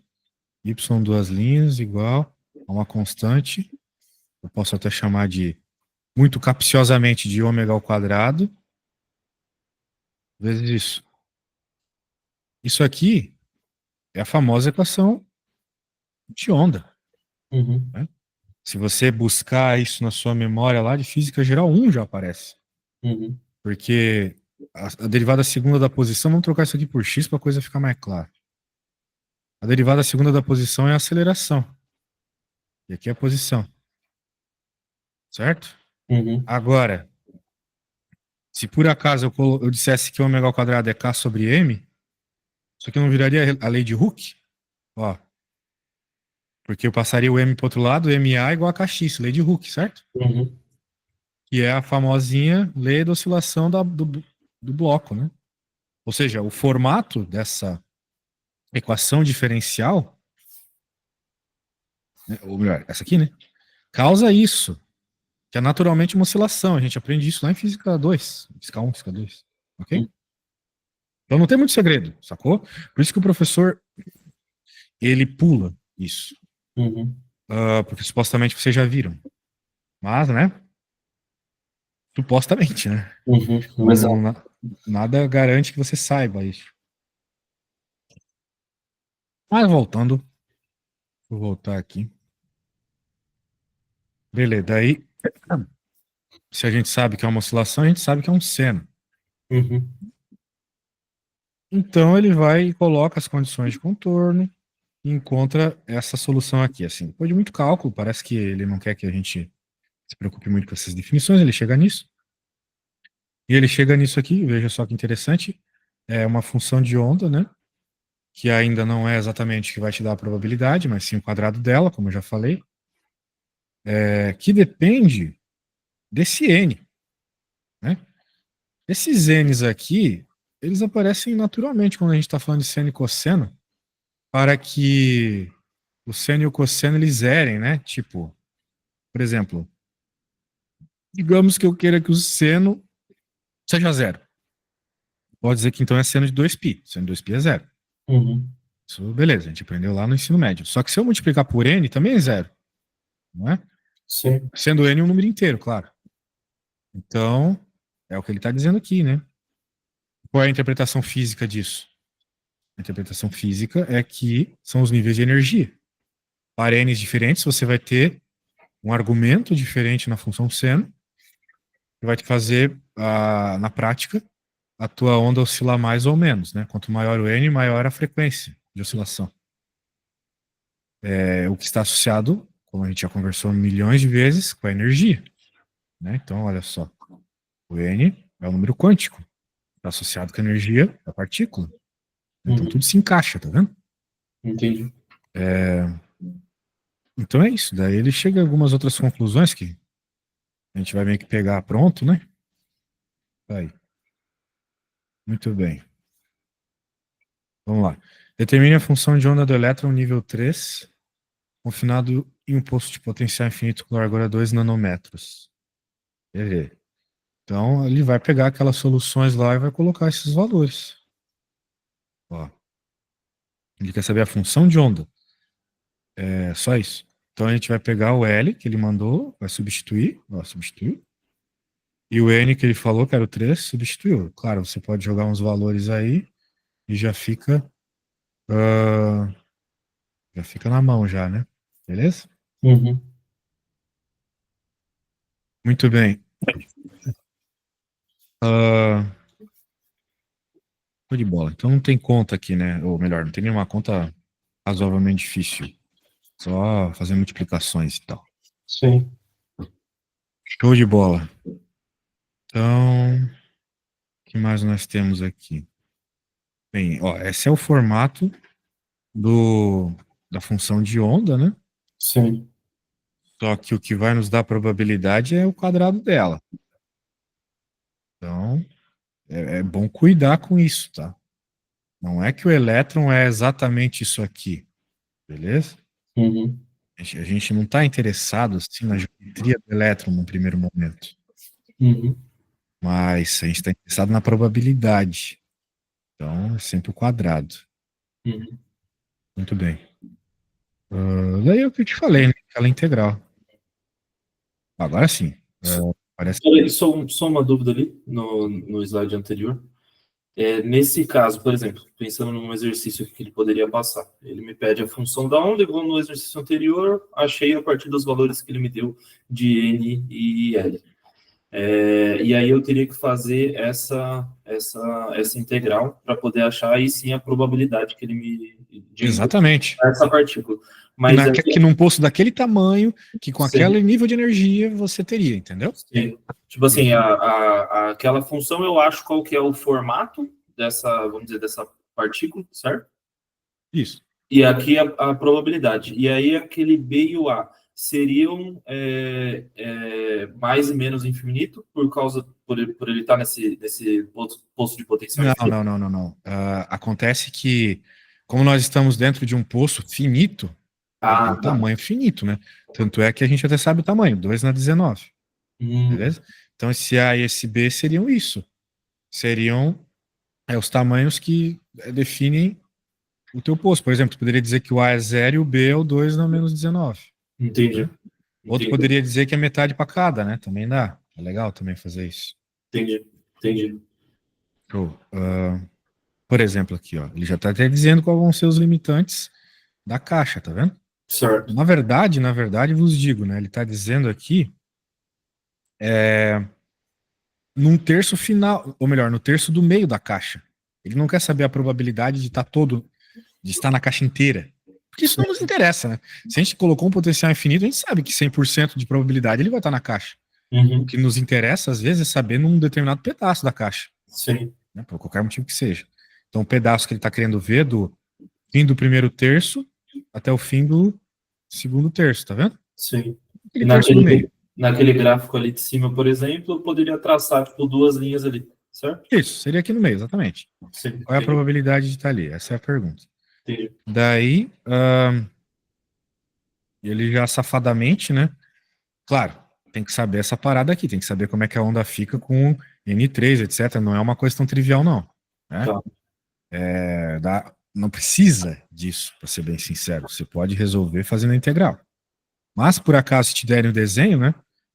Y duas linhas igual a uma constante, eu posso até chamar de, muito capciosamente, de ômega ao quadrado, vezes isso. Isso aqui é a famosa equação de onda, Uhum. né? Se você buscar isso na sua memória lá de física geral um já aparece. Uhum. Porque a derivada segunda da posição, vamos trocar isso aqui por x para a coisa ficar mais clara. A derivada segunda da posição é a aceleração. E aqui é a posição. Certo? Uhum. Agora, se por acaso eu dissesse que ômega ao quadrado é k sobre m, isso aqui não viraria a lei de Hooke? Ó, porque eu passaria o m para outro lado, ma igual a kx, lei de Hooke, certo? Uhum. Que é a famosinha lei da oscilação do bloco, né? Ou seja, o formato dessa equação diferencial, né, ou melhor, essa aqui, né? Causa isso, que é naturalmente uma oscilação. A gente aprende isso lá em Física 2, Física 1, Física 2, ok? Uhum. Então não tem muito segredo, sacou? Por isso que o professor, ele pula isso. Uhum. Porque supostamente vocês já viram. Mas, né? Supostamente, né? Uhum. Não, Exato. nada garante que você saiba isso. Mas voltando, vou voltar aqui. Beleza, daí, se a gente sabe que é uma oscilação, a gente sabe que é um seno. Uhum. Então ele vai e coloca as condições de contorno. e encontra essa solução aqui. Assim, depois de muito cálculo, parece que ele não quer que a gente se preocupe muito com essas definições, ele chega nisso. E ele chega nisso aqui, veja só que interessante, é uma função de onda, né? Que ainda não é exatamente o que vai te dar a probabilidade, mas sim o quadrado dela, como eu já falei, que depende desse n, né? Esses n's aqui, eles aparecem naturalmente quando a gente está falando de seno e cosseno, para que o seno e o cosseno eles zerem, né? Tipo, por exemplo, digamos que eu queira que o seno seja zero. Pode dizer que então é seno de 2π. Seno de 2π é zero. Uhum. Isso, beleza, a gente aprendeu lá no ensino médio. Só que se eu multiplicar por n, também é zero, não é? Sim. Sendo n um número inteiro, claro. Então, é o que ele está dizendo aqui, né? Qual é a interpretação física disso? A interpretação física é que são os níveis de energia. Para n's diferentes, você vai ter um argumento diferente na função seno, que vai te fazer, na prática, a tua onda oscilar mais ou menos, né? Quanto maior o n, maior a frequência de oscilação. O que está associado, como a gente já conversou milhões de vezes, com a energia, né? Então, olha só, o n é um número quântico, está associado com a energia da partícula. Então, Uhum. tudo se encaixa, tá vendo? Entendi. Então é isso. Daí ele chega a algumas outras conclusões que a gente vai meio que pegar pronto, né? Aí. Muito bem. Vamos lá. Determine a função de onda do elétron nível 3, confinado em um posto de potencial infinito com largura 2 nanômetros. Beleza. Então, ele vai pegar aquelas soluções lá e vai colocar esses valores. Ó. Ele quer saber a função de onda. É só isso. Então, a gente vai pegar o L que ele mandou, vai substituir. Ó, substituiu. E o N que ele falou, que era o 3, substituiu. Claro, você pode jogar uns valores aí e ah, já fica na mão já, né? Beleza? Uhum. Muito bem. Ah, Show de bola. Então não tem conta aqui, né? Ou melhor, não tem nenhuma conta razoavelmente difícil. Só fazer multiplicações e tal. Sim. Show de bola. Então, o que mais nós temos aqui? Bem, ó, esse é o formato da função de onda, né? Sim. Só que o que vai nos dar probabilidade é o quadrado dela. Então, é bom cuidar com isso, tá? Não é que o elétron é exatamente isso aqui, beleza? Uhum. A gente não está interessado assim, na geometria do elétron no primeiro momento, Uhum. mas a gente está interessado na probabilidade. Então, é sempre o quadrado. Uhum. Muito bem. Daí é o que eu te falei, né? Aquela integral. Agora sim. Parece. Peraí, só uma dúvida ali no slide anterior. Nesse caso, por exemplo, pensando num exercício que ele poderia passar, ele me pede a função da onda, igual no exercício anterior, achei a partir dos valores que ele me deu de N e L. E aí eu teria que fazer essa integral para poder achar aí sim a probabilidade que ele de Exatamente. essa partícula. Que, Mas aí, que num poço daquele tamanho, que com sim, aquele nível de energia você teria, entendeu? sim. Tipo assim, aquela função eu acho qual que é o formato dessa, vamos dizer, dessa partícula, certo? Isso. E aqui a probabilidade. E aí aquele B e o A seriam mais e menos infinito por ele estar nesse posto de potencial Não, infinito? não, não, não, não. Acontece que, como nós estamos dentro de um poço finito, ele tem Ah, um tá. tamanho finito, né? Tanto é que a gente até sabe o tamanho, 2 na 19, Hum, beleza? Então, esse A e esse B seriam isso. Seriam os tamanhos que definem o teu poço. Por exemplo, tu poderia dizer que o A é 0 e o B é o 2 na menos 19, entendi. né? Outro Entendi. poderia dizer que é metade para cada, né? Também dá. É legal também fazer isso. Entendi. Entendi. Show. Por exemplo, aqui, ó, ele já está até dizendo quais vão ser os limitantes da caixa, tá vendo? Certo. Na verdade, vos digo, né? Ele está dizendo aqui num terço final, ou melhor, no terço do meio da caixa. Ele não quer saber a probabilidade de estar na caixa inteira, Isso não nos interessa, né? Se a gente colocou um potencial infinito, a gente sabe que 100% de probabilidade ele vai estar na caixa. O que nos interessa, às vezes, é saber num determinado pedaço da caixa, Sim, né? Por qualquer motivo que seja. Então, o pedaço que ele está querendo ver do fim do primeiro terço até o fim do segundo terço, tá vendo? sim. E Aquele terço do meio. naquele gráfico ali de cima, por exemplo, eu poderia traçar, tipo, duas linhas ali, certo? Isso, seria aqui no meio, exatamente. Sim, Qual é a entendi, probabilidade de estar ali? Essa é a pergunta. entendi. Daí, ele já safadamente, né? Claro, tem que saber essa parada aqui, tem que saber como é que a onda fica com N3, etc. Não é uma coisa tão trivial, não. Né? Tá. Não precisa disso, para ser bem sincero. Você pode resolver fazendo a integral. Mas, por acaso, se te derem o desenho, né?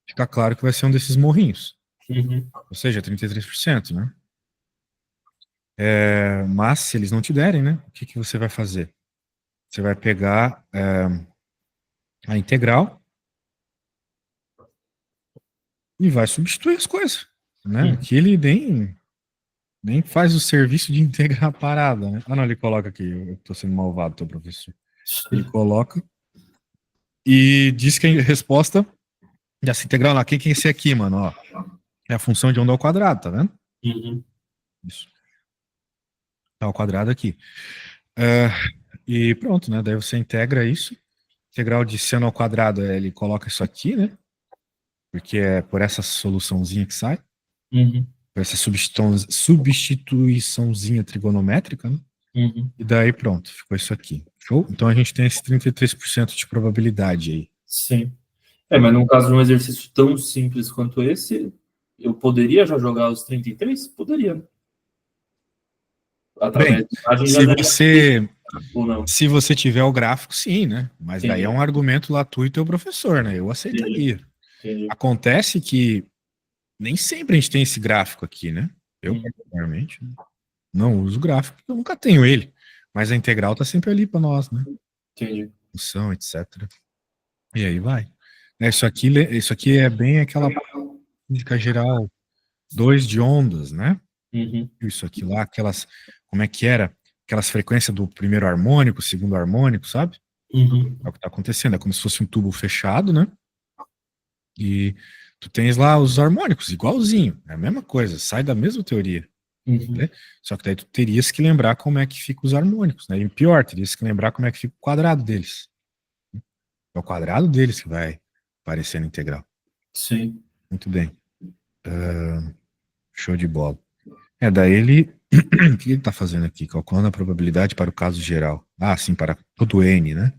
Fica claro que vai ser um desses morrinhos. Uhum. Ou seja, 33%, né? Mas, se eles não te derem, né? O que você vai fazer? Você vai pegar a integral e vai substituir as coisas. Né? Uhum. Aqui ele nem faz o serviço de integrar a parada, né? Ah, não, ele coloca aqui, eu tô sendo malvado, teu professor. Ele coloca e diz que a resposta dessa integral lá, quem que é esse aqui, mano? Ó, é a função de onda ao quadrado, tá vendo? Uhum. Isso. Tá ao quadrado aqui. É, e pronto, né? Daí você integra isso. Integral de seno ao quadrado, ele coloca isso aqui, né? Porque é por essa soluçãozinha que sai. Uhum. Por essa substituiçãozinha trigonométrica, né? Uhum. E daí pronto, ficou isso aqui. Show? Então a gente tem esse 33% de probabilidade aí. Sim. Mas no caso de um exercício tão simples quanto esse, eu poderia já jogar os 33? Poderia, né? Bem, Através da imagem já se daria você ou não. se você tiver o gráfico, sim, né? Mas daí é Entendi, um argumento lá tu e teu professor, né? Eu entendi, aceitaria. entendi. Acontece que nem sempre a gente tem esse gráfico aqui, né? Eu, Uhum. particularmente, não uso gráfico, porque eu nunca tenho ele. Mas a integral tá sempre ali para nós, né? Entendi. Função, etc. E aí vai. Isso aqui é bem aquela física geral 2 de ondas, né? Uhum. Isso aqui lá, aquelas, como é que era? Aquelas frequências do primeiro harmônico, segundo harmônico, sabe? Uhum. É o que está acontecendo, é como se fosse um tubo fechado, né? E tu tens lá os harmônicos, igualzinho, é a mesma coisa, sai da mesma teoria, Uhum. né? Só que daí tu terias que lembrar como é que ficam os harmônicos, né? E pior, terias que lembrar como é que fica o quadrado deles. É o quadrado deles que vai aparecer na integral. Sim. Muito bem. Show de bola. Daí ele. O que ele está fazendo aqui? Calculando a probabilidade para o caso geral. Ah, sim, para todo N, né?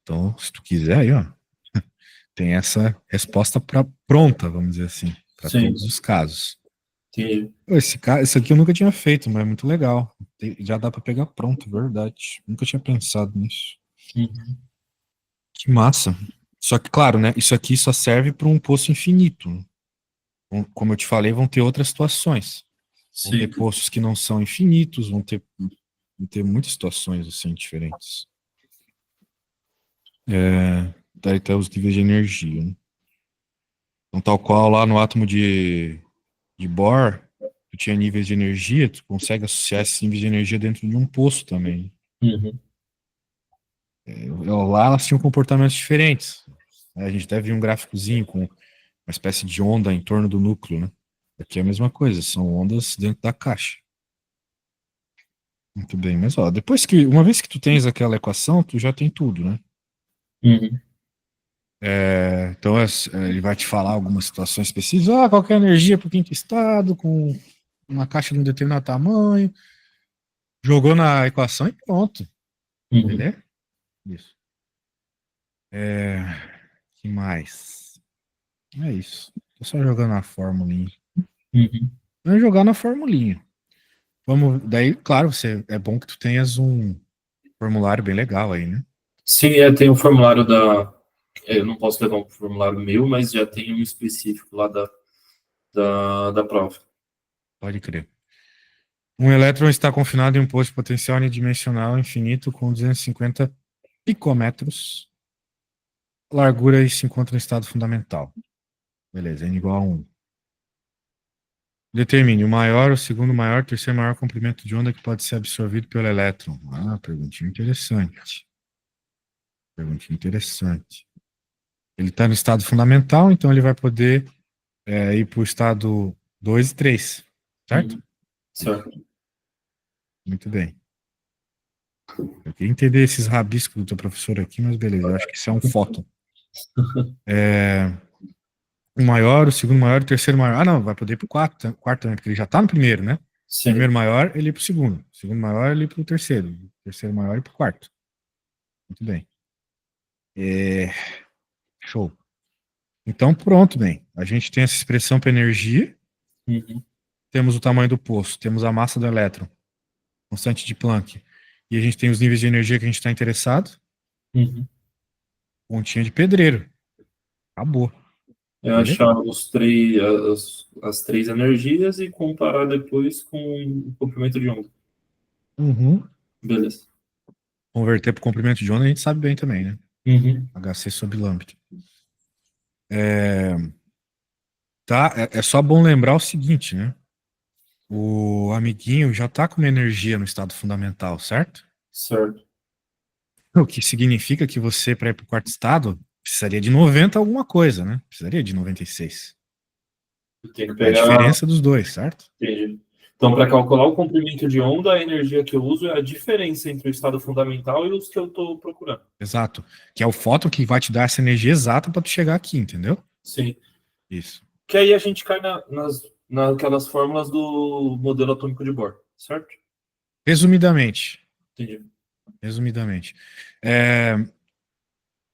Então, se tu quiser aí, ó, tem essa resposta pronta, vamos dizer assim, para Sim. todos os casos. Entendi. Pô, esse aqui eu nunca tinha feito, mas é muito legal. Já dá para pegar pronto, verdade. Nunca tinha pensado nisso. Uhum. Que massa. Só que, claro, né? Isso aqui só serve para um poço infinito, né? Como eu te falei, vão ter outras situações. Vão ter Sim. poços que não são infinitos, vão ter muitas situações assim diferentes. Daí tem os níveis de energia, né? Então, tal qual lá no átomo de Bohr, tu tinha níveis de energia, tu consegue associar esses níveis de energia dentro de um poço também. Uhum. Lá elas tinham comportamentos diferentes. A gente até viu um gráficozinho com uma espécie de onda em torno do núcleo, né? Aqui é a mesma coisa, são ondas dentro da caixa. Muito bem, mas ó, uma vez que tu tens aquela equação, tu já tem tudo, né? Uhum. Então ele vai te falar algumas situações específicas, qualquer energia para o quinto estado, com uma caixa de um determinado tamanho, jogou na equação e pronto, Uhum. beleza? Isso. É, que mais? É isso. Tô só jogando a formulinha. Uhum. Vamos jogar na formulinha. Vamos, daí, claro, é bom que tu tenhas um formulário bem legal aí, né? Sim, tem o formulário da. Eu não posso levar um formulário meu, mas já tem um específico lá da prova. Pode crer. Um elétron está confinado em um posto potencial unidimensional infinito com 250 picômetros. Largura e se encontra em estado fundamental. Beleza, N igual a 1. Determine o maior, o segundo maior, o terceiro maior comprimento de onda que pode ser absorvido pelo elétron. Perguntinha interessante. Pergunta interessante. Ele está no estado fundamental, então ele vai poder ir para o estado 2 e 3, certo? Certo. Muito bem. Eu queria entender esses rabiscos do teu professor aqui, mas beleza, eu acho que isso é um fóton. O maior, o segundo maior, o terceiro maior. Ah, não, vai poder ir pro quarto também, porque ele já tá no primeiro, né? Sim. Primeiro maior, ele ir pro segundo. Segundo maior, ele ir pro terceiro. Terceiro maior, ele pro quarto. Muito bem. Show. Então, pronto, bem. A gente tem essa expressão para energia, Uhum. temos o tamanho do poço, temos a massa do elétron, constante de Planck, e a gente tem os níveis de energia que a gente está interessado. Uhum. Pontinha de pedreiro. Acabou. É achar as três energias e comparar depois com o comprimento de onda. Uhum. Beleza. Converter para o comprimento de onda a gente sabe bem também, né? Uhum. HC sobre lambda. Tá? É só bom lembrar o seguinte, né? O amiguinho já está com uma energia no estado fundamental, certo? Certo. O que significa que você, para ir para o quarto estado, precisaria de 90 alguma coisa, né? Precisaria de 96. Tem que É a pegar. diferença dos dois, certo? Entendi. Então, para calcular o comprimento de onda, a energia que eu uso é a diferença entre o estado fundamental e os que eu estou procurando. Exato. Que é o fóton que vai te dar essa energia exata para tu chegar aqui, entendeu? Sim. Isso. Que aí a gente cai naquelas fórmulas do modelo atômico de Bohr, certo? Resumidamente. Entendi. Resumidamente.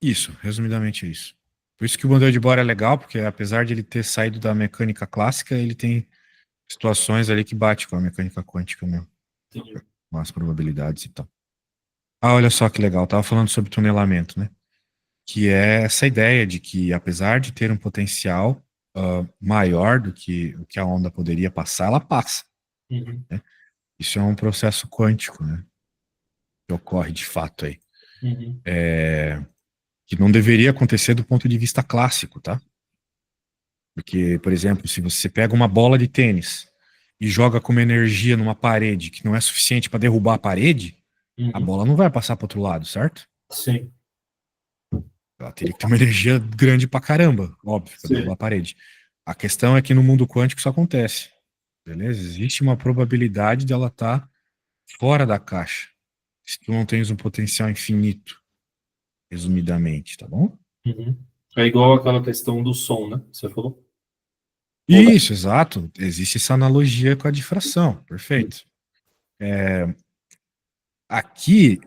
Isso, resumidamente é isso. Por isso que o modelo de Bohr é legal, porque apesar de ele ter saído da mecânica clássica, ele tem situações ali que bate com a mecânica quântica mesmo, Entendi. com as probabilidades e tal. Ah, olha só que legal, tava falando sobre tunelamento, né? Que é essa ideia de que, apesar de ter um potencial maior do que o que a onda poderia passar, ela passa. Uhum. Né? Isso é um processo quântico, né? Que ocorre de fato aí. Uhum. Que não deveria acontecer do ponto de vista clássico, tá? Porque, por exemplo, se você pega uma bola de tênis e joga com uma energia numa parede que não é suficiente para derrubar a parede, a Uhum. bola não vai passar para outro lado, certo? Sim. Ela teria que ter uma energia grande pra caramba, óbvio, para derrubar Sim. a parede. A questão é que no mundo quântico isso acontece, beleza? Existe uma probabilidade de ela estar fora da caixa, se tu não tens um potencial infinito, resumidamente, tá bom? Uhum. É igual aquela questão do som, né? Você falou? Isso, exato. Existe essa analogia com a difração, perfeito. Aqui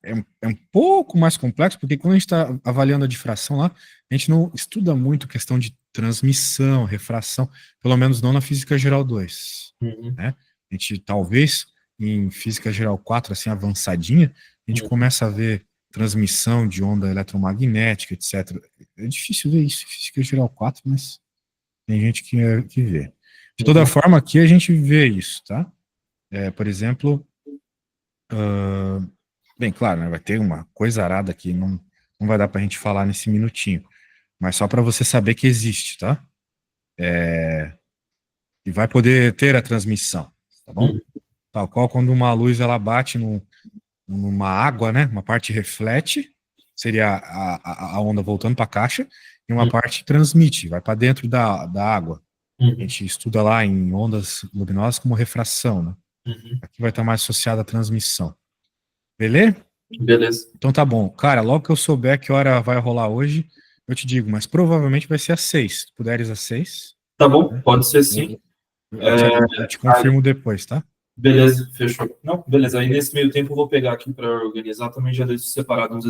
é um pouco mais complexo, porque quando a gente está avaliando a difração lá, a gente não estuda muito questão de transmissão, refração, pelo menos não na Física Geral 2. Uhum. Né? A gente, talvez, em Física Geral 4, assim, avançadinha, a gente Uhum. começa a ver transmissão de onda eletromagnética, etc. É difícil ver isso em Física Geral 4, mas tem gente que vê. De toda Uhum. forma, aqui a gente vê isso, tá? Por exemplo, bem, claro, né, vai ter uma coisa arada aqui, não vai dar pra gente falar nesse minutinho, mas só para você saber que existe, tá? E vai poder ter a transmissão, tá bom? Uhum. Tal qual quando uma luz ela bate numa água, né? Uma parte reflete, seria a onda voltando para a caixa, e uma parte transmite, vai para dentro da água. A Uhum. gente estuda lá em ondas luminosas como refração, né? Uhum. Aqui vai estar mais associada à transmissão. Beleza? Beleza. Então tá bom. Cara, logo que eu souber que hora vai rolar hoje, eu te digo, mas provavelmente vai ser às 6. Se puderes às 6, Tá bom, né? pode ser Eu, sim. eu te, eu te Aí, confirmo depois, tá? beleza, fechou. Não, beleza. Aí nesse meio tempo eu vou pegar aqui para organizar também, já deixo separado uns